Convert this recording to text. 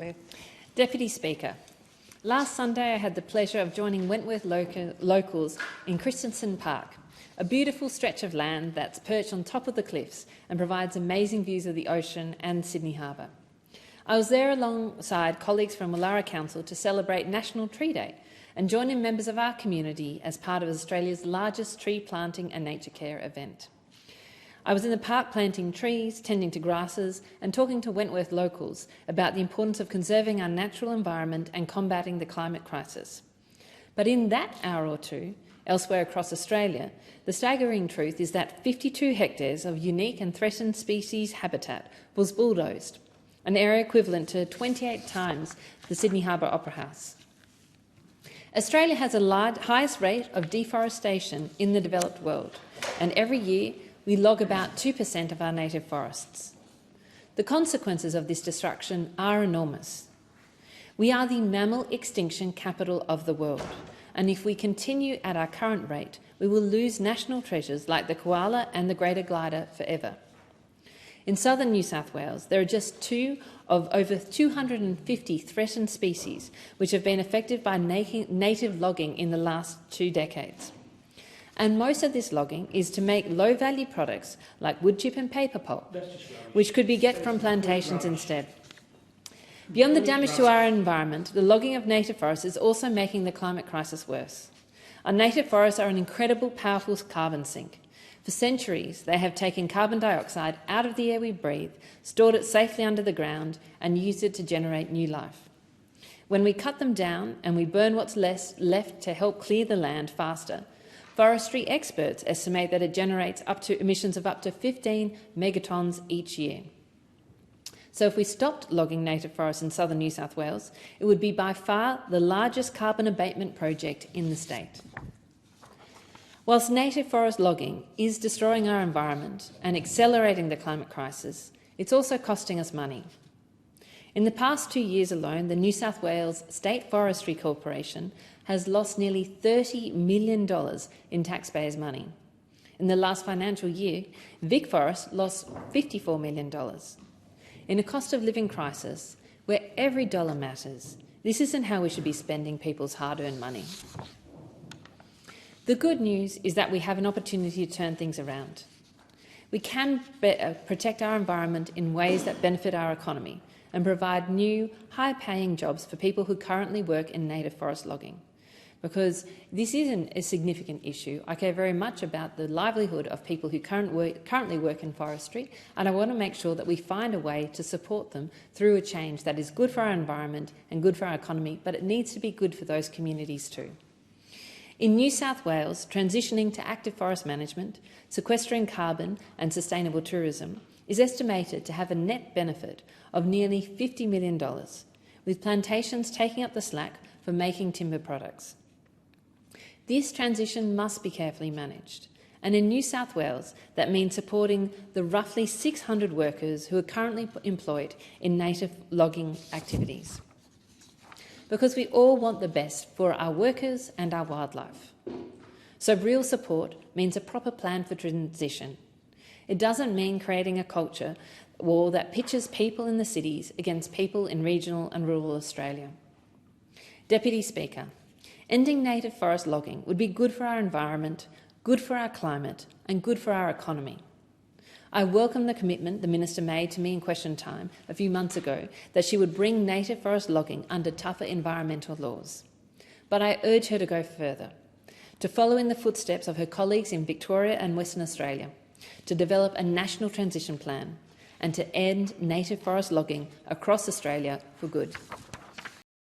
Wentworth. Deputy Speaker, last Sunday I had the pleasure of joining Wentworth locals in Christensen Park, a beautiful stretch of land that's perched on top of the cliffs and provides amazing views of the ocean and Sydney Harbour. I was there alongside colleagues from Woollahra Council to celebrate National Tree Day and join in members of our community as part of Australia's largest tree planting and nature care event. I was in the park planting trees, tending to grasses and talking to Wentworth locals about the importance of conserving our natural environment and combating the climate crisis. But in that hour or two, elsewhere across Australia, the staggering truth is that 52 hectares of unique and threatened species habitat was bulldozed, an area equivalent to 28 times the Sydney Harbour Opera House. Australia has the highest rate of deforestation in the developed world, and every year we log about 2% of our native forests. The consequences of this destruction are enormous. We are the mammal extinction capital of the world, and if we continue at our current rate, we will lose national treasures like the koala and the greater glider forever. In southern New South Wales, there are just 2 of over 250 threatened species which have been affected by native logging in the last 2 decades. And most of this logging is to make low-value products like wood chip and paper pulp, which could be get from plantations instead. Beyond the damage to our environment, the logging of native forests is also making the climate crisis worse. Our native forests are an incredible, powerful carbon sink. For centuries, they have taken carbon dioxide out of the air we breathe, stored it safely under the ground and used it to generate new life. When we cut them down and we burn what's left to help clear the land faster, forestry experts estimate that it generates emissions of up to 15 megatons each year. So if we stopped logging native forests in southern New South Wales, it would be by far the largest carbon abatement project in the state. Whilst native forest logging is destroying our environment and accelerating the climate crisis, it's also costing us money. In the past 2 years alone, the New South Wales State Forestry Corporation has lost nearly $30 million in taxpayers' money. In the last financial year, Vic Forest lost $54 million. In a cost of living crisis, where every dollar matters, this isn't how we should be spending people's hard-earned money. The good news is that we have an opportunity to turn things around. We can protect our environment in ways that benefit our economy and provide new, high-paying jobs for people who currently work in native forest logging. Because this isn't a significant issue. I care very much about the livelihood of people who currently work in forestry, and I want to make sure that we find a way to support them through a change that is good for our environment and good for our economy, but it needs to be good for those communities too. In New South Wales, transitioning to active forest management, sequestering carbon and sustainable tourism is estimated to have a net benefit of nearly $50 million, with plantations taking up the slack for making timber products. This transition must be carefully managed, and in New South Wales that means supporting the roughly 600 workers who are currently employed in native logging activities. Because we all want the best for our workers and our wildlife. So real support means a proper plan for transition. It doesn't mean creating a culture war that pitches people in the cities against people in regional and rural Australia. Deputy Speaker, ending native forest logging would be good for our environment, good for our climate and good for our economy. I welcome the commitment the Minister made to me in question time a few months ago that she would bring native forest logging under tougher environmental laws. But I urge her to go further, to follow in the footsteps of her colleagues in Victoria and Western Australia, to develop a national transition plan and to end native forest logging across Australia for good.